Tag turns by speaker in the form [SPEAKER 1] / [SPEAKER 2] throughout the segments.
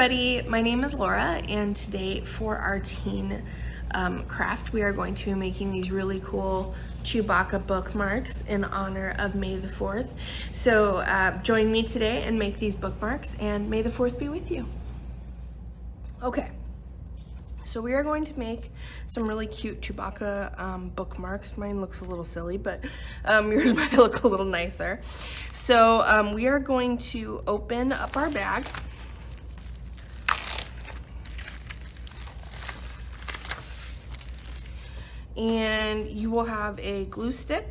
[SPEAKER 1] everybody, my name is Laura, and today for our teen craft we are going to be making these really cool Chewbacca bookmarks in honor of May the 4th. So join me today and make these bookmarks, and May the 4th be with you. Okay, so we are going to make some really cute Chewbacca bookmarks. Mine looks a little silly, but yours might look a little nicer. So we are going to open up our bag. And you will have a glue stick,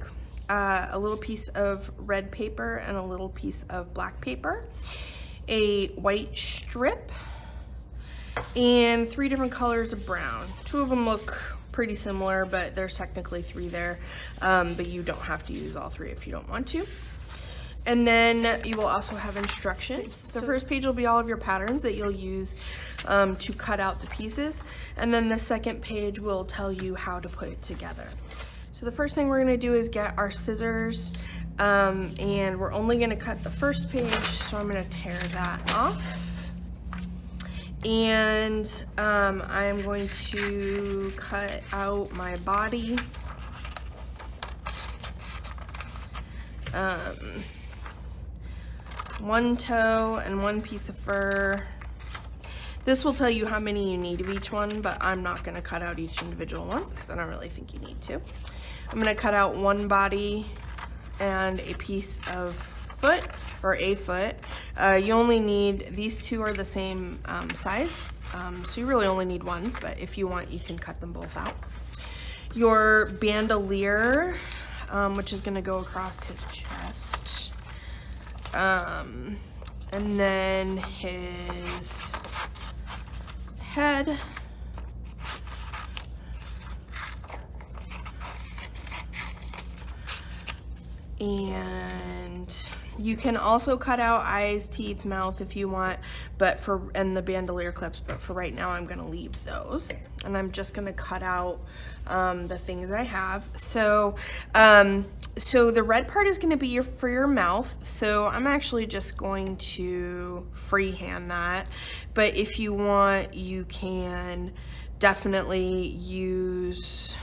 [SPEAKER 1] a little piece of red paper, and a little piece of black paper, a white strip, and 3 different colors of brown. 2 of them look pretty similar, but there's technically 3 there, but you don't have to use all 3 if you don't want to. And then you will also have instructions. The first page will be all of your patterns that you'll use to cut out the pieces. And then the second page will tell you how to put it together. So the first thing we're gonna do is get our scissors, and we're only gonna cut the first page, so I'm gonna tear that off. And I'm going to cut out my body. One toe and 1 piece of fur. This will tell you how many you need of each one, but I'm not gonna cut out each individual one because I don't really think you need to. I'm gonna cut out 1 body and a piece of foot, or a foot. You only need, these 2 are the same size, so you really only need 1, but if you want, you can cut them both out. Your bandolier, which is gonna go across his chest. And then his head, and you can also cut out eyes, teeth, mouth if you want, but and the bandolier clips, but for right now I'm gonna leave those, and I'm just gonna cut out the things I have. So so the red part is going to be for your mouth, so I'm actually just going to freehand that, but if you want, you can definitely use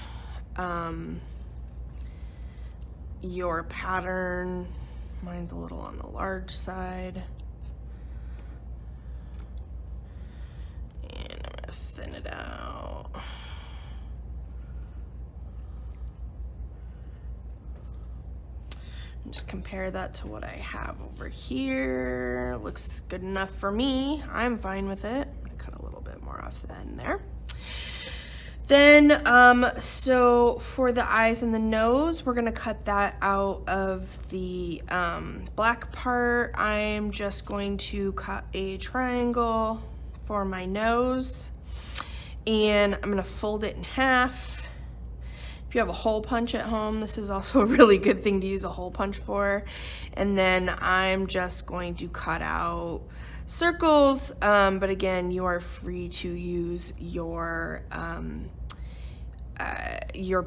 [SPEAKER 1] your pattern. Mine's a little on the large side, and I'm going to thin it out. Just compare that to what I have over here. Looks good enough for me. I'm fine with it. I'm gonna cut a little bit more off the end there. Then, so for the eyes and the nose, we're gonna cut that out of the black part. I'm just going to cut a triangle for my nose, and I'm gonna fold it in half. If you have a hole punch at home, this is also a really good thing to use a hole punch for. And then I'm just going to cut out circles, but again, you are free to use your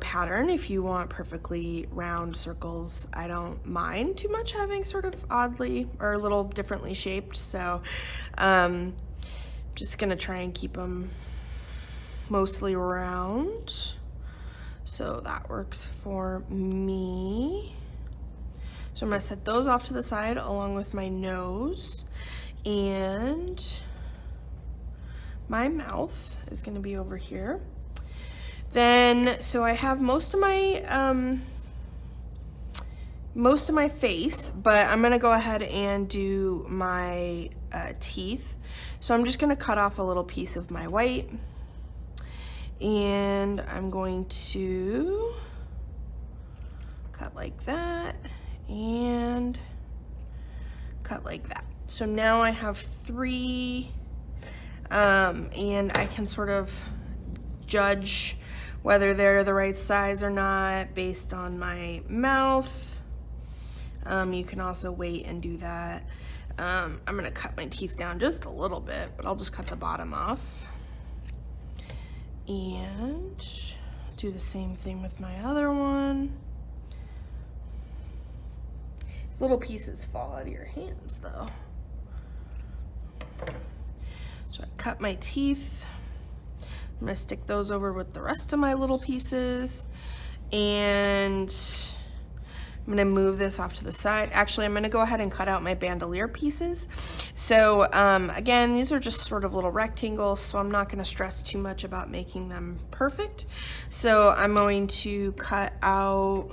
[SPEAKER 1] pattern if you want perfectly round circles. I don't mind too much having sort of oddly or a little differently shaped, so just gonna try and keep them mostly round. So that works for me. So I'm gonna set those off to the side along with my nose, and my mouth is gonna be over here. Then, so I have most of my face, but I'm gonna go ahead and do my teeth. So I'm just gonna cut off a little piece of my white, and I'm going to cut like that and cut like that. So now I have 3, and I can sort of judge whether they're the right size or not based on my mouth. You can also wait and do that. I'm gonna cut my teeth down just a little bit, but I'll just cut the bottom off. And do the same thing with my other one. These little pieces fall out of your hands though. cut my teeth. I'm gonna stick those over with the rest of my little pieces, and I'm gonna move this off to the side. Actually, I'm gonna go ahead and cut out my bandolier pieces. So again, these are just sort of little rectangles, so I'm not gonna stress too much about making them perfect. So I'm going to cut a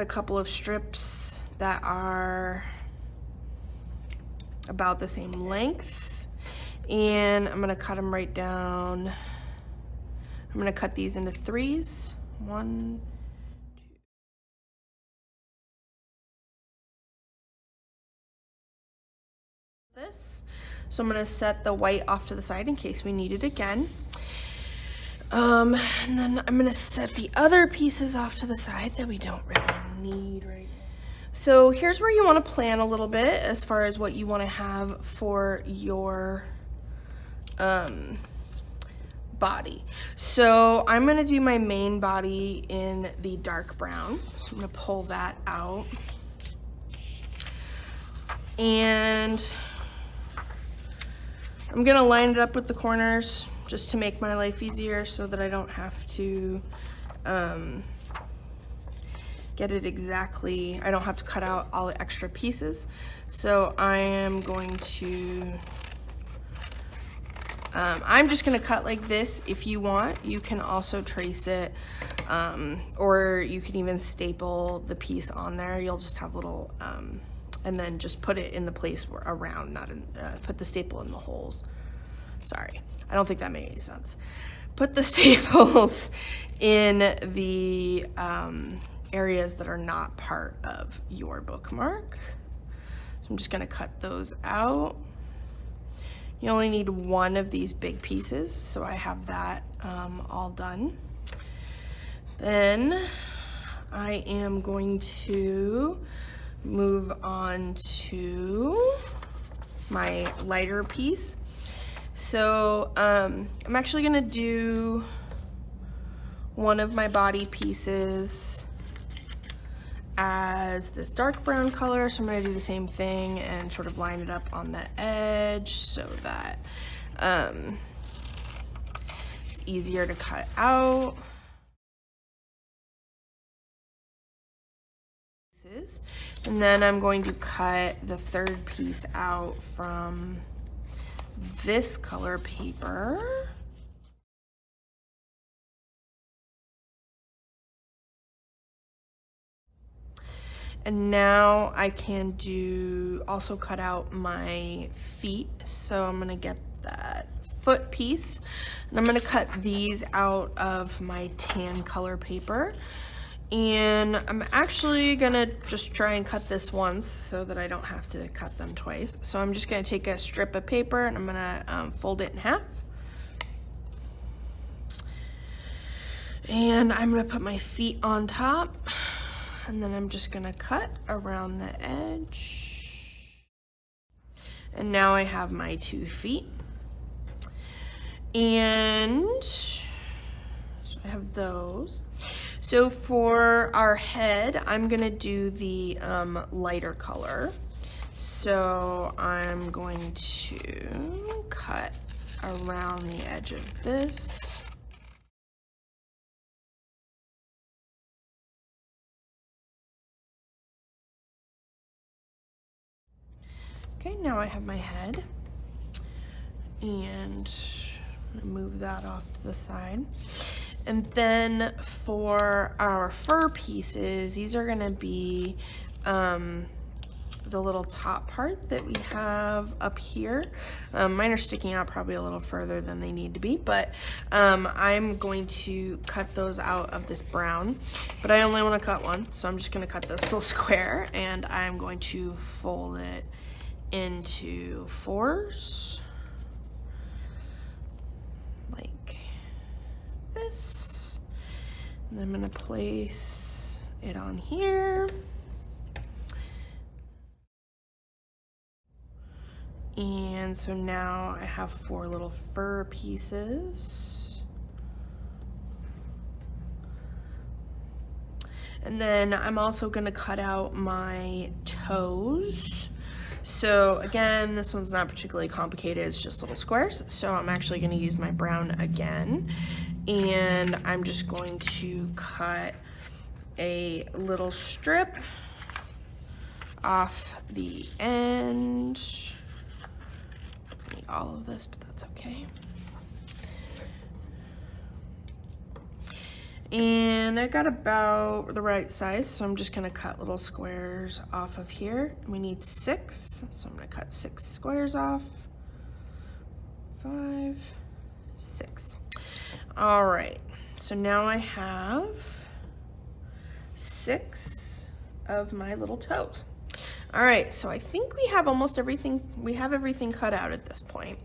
[SPEAKER 1] couple of strips that are about the same length, and I'm gonna cut them right down. I'm gonna cut these into threes. 1, 2. This. So I'm gonna set the white off to the side in case we need it again. And then I'm gonna set the other pieces off to the side that we don't really need right now. So here's where you wanna plan a little bit as far as what you wanna have for your body. So I'm gonna do my main body in the dark brown. So I'm gonna pull that out. And I'm gonna line it up with the corners just to make my life easier so that I don't have to get it exactly, I don't have to cut out all the extra pieces. So I am going to, I'm just gonna cut like this. If you want, you can also trace it, or you can even staple the piece on there. You'll just have little, and then just put it in the place around, not in, put the staple in the holes. Sorry, I don't think that made any sense. Put the staples in the areas that are not part of your bookmark. So I'm just gonna cut those out. You only need one of these big pieces, so I have that all done. Then I am going to move on to my lighter piece. So I'm actually gonna do one of my body pieces as this dark brown color. So I'm gonna do the same thing and sort of line it up on the edge so that it's easier to cut out. And then I'm going to cut the third piece out from this color paper. And now I can also cut out my feet. So I'm gonna get that foot piece and I'm gonna cut these out of my tan color paper. And I'm actually gonna just try and cut this once so that I don't have to cut them twice. So I'm just gonna take a strip of paper and I'm gonna fold it in half. And I'm gonna put my feet on top. And then I'm just gonna cut around the edge. And now I have my 2 feet. And so I have those. So for our head, I'm gonna do the lighter color. So I'm going to cut around the edge of this. Okay, now I have my head, and I'm gonna move that off to the side. And then for our fur pieces, these are gonna be the little top part that we have up here. Mine are sticking out probably a little further than they need to be, but I'm going to cut those out of this brown, but I only want to cut one, so I'm just going to cut this little square, and I'm going to fold it into 4s, like this, and I'm going to place it on here. And so now I have 4 little fur pieces. And then I'm also going to cut out my toes. So again, this one's not particularly complicated, it's just little squares. So I'm actually going to use my brown again, and I'm just going to cut a little strip off the end. I need all of this, but that's okay. And I got about the right size, so I'm just gonna cut little squares off of here. We need 6, so I'm gonna cut 6 squares off. 5, 6. All right, so now I have 6 of my little toes. All right, so I think we have almost everything, we have everything cut out at this point.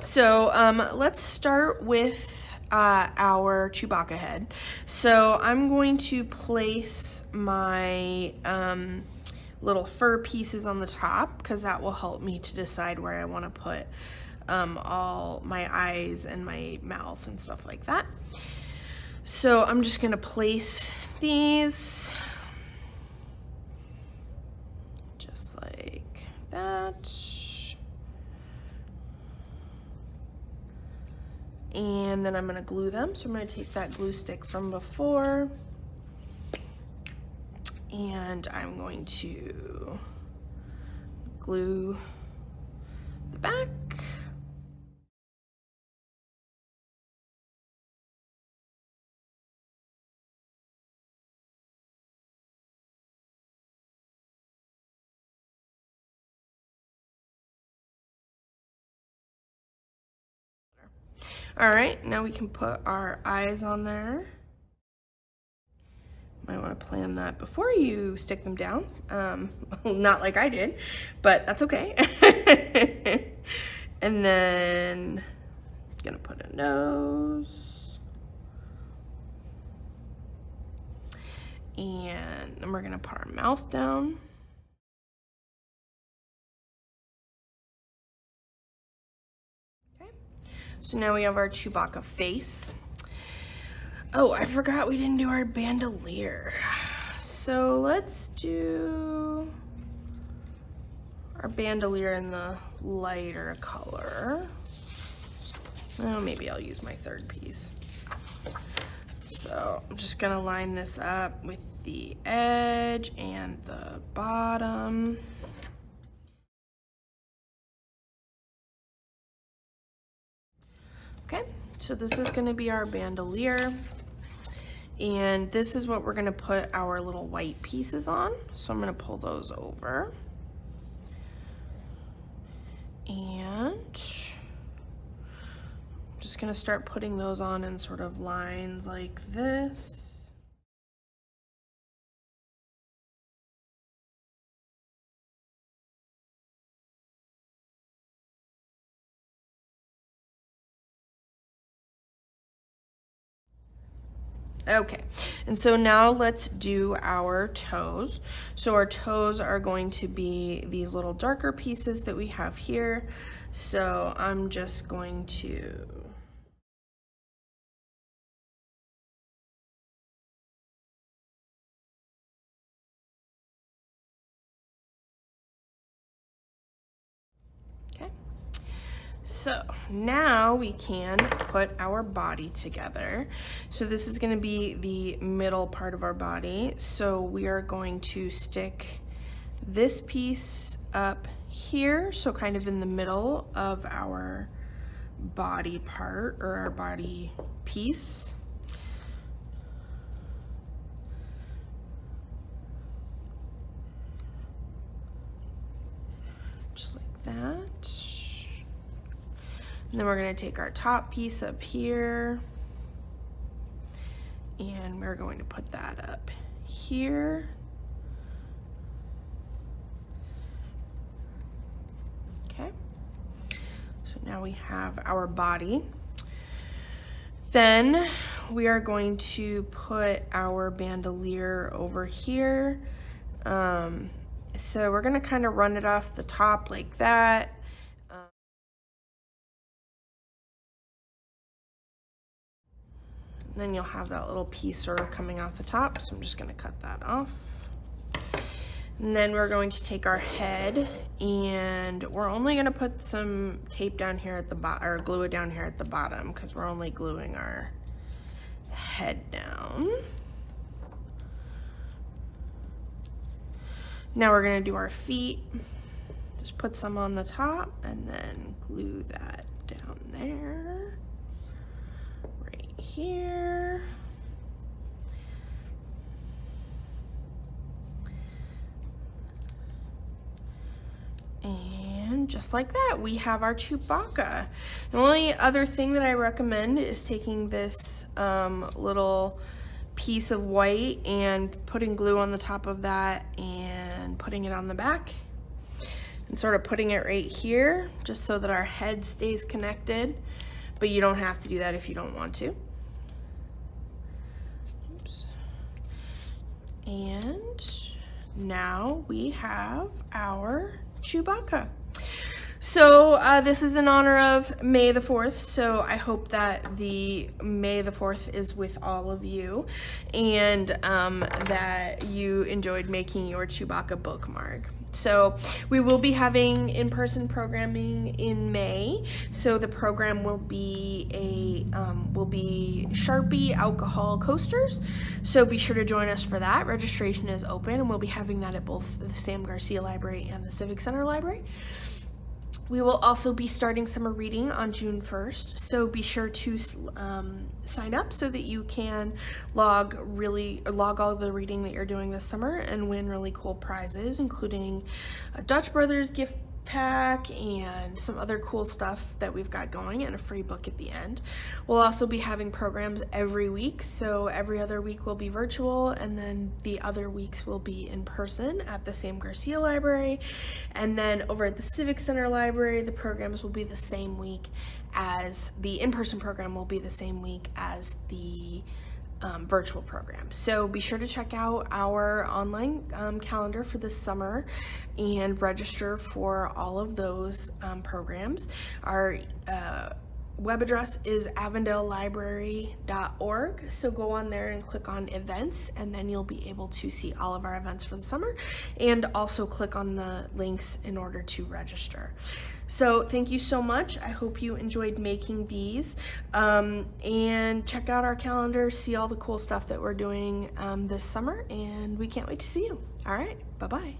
[SPEAKER 1] So let's start with our Chewbacca head. So I'm going to place my little fur pieces on the top, because that will help me to decide where I want to put all my eyes and my mouth and stuff like that. So I'm just going to place these just like that. And then I'm going to glue them. So I'm going to take that glue stick from before, and I'm going to glue the back. All right, now we can put our eyes on there. Might want to plan that before you stick them down. Not like I did, but that's okay. And then I'm gonna put a nose. And then we're gonna put our mouth down. So now we have our Chewbacca face. Oh, I forgot we didn't do our bandolier. So let's do our bandolier in the lighter color. Oh, maybe I'll use my third piece. So I'm just gonna line this up with the edge and the bottom. Okay, so this is going to be our bandolier, and this is what we're going to put our little white pieces on. So I'm going to pull those over, and I'm just going to start putting those on in sort of lines like this. Okay, and so now let's do our toes. So our toes are going to be these little darker pieces that we have here. So I'm just going to So now we can put our body together. So this is going to be the middle part of our body. So we are going to stick this piece up here, so kind of in the middle of our body part, or our body piece. Just like that. And then we're going to take our top piece up here, and we're going to put that up here. Okay, so now we have our body. Then we are going to put our bandolier over here. So we're going to kind of run it off the top like that. Then you'll have that little piece sort of coming off the top, so I'm just going to cut that off. And then we're going to take our head, and we're only going to put some tape down here at the bottom, or glue it down here at the bottom, because we're only gluing our head down. Now we're going to do our feet. Just put some on the top and then glue that down there, right here. And just like that, we have our Chewbacca. The only other thing that I recommend is taking this little piece of white and putting glue on the top of that and putting it on the back and sort of putting it right here just so that our head stays connected, but you don't have to do that if you don't want to. Oops. And now we have our Chewbacca. So this is in honor of May the 4th, so I hope that the May the 4th is with all of you, and that you enjoyed making your Chewbacca bookmark. So we will be having in-person programming in May. So the program will be Sharpie alcohol coasters. So be sure to join us for that. Registration is open, and we'll be having that at both the Sam Garcia Library and the Civic Center Library. We will also be starting summer reading on June 1st, so be sure to sign up so that you can log all the reading that you're doing this summer and win really cool prizes, including a Dutch Brothers gift pack and some other cool stuff that we've got going, and a free book at the end. We'll also be having programs every week, so every other week will be virtual, and then the other weeks will be in person at the Sam Garcia Library. And then over at the Civic Center Library, the programs will be the same week as the in-person program will be the same week as the virtual program. So be sure to check out our online calendar for this summer and register for all of those programs. Our web address is avondelelibrary.org, so go on there and click on events, and then you'll be able to see all of our events for the summer, and also click on the links in order to register. So thank you so much. I hope you enjoyed making these, and check out our calendar, see all the cool stuff that we're doing this summer, and we can't wait to see you. All right, bye-bye.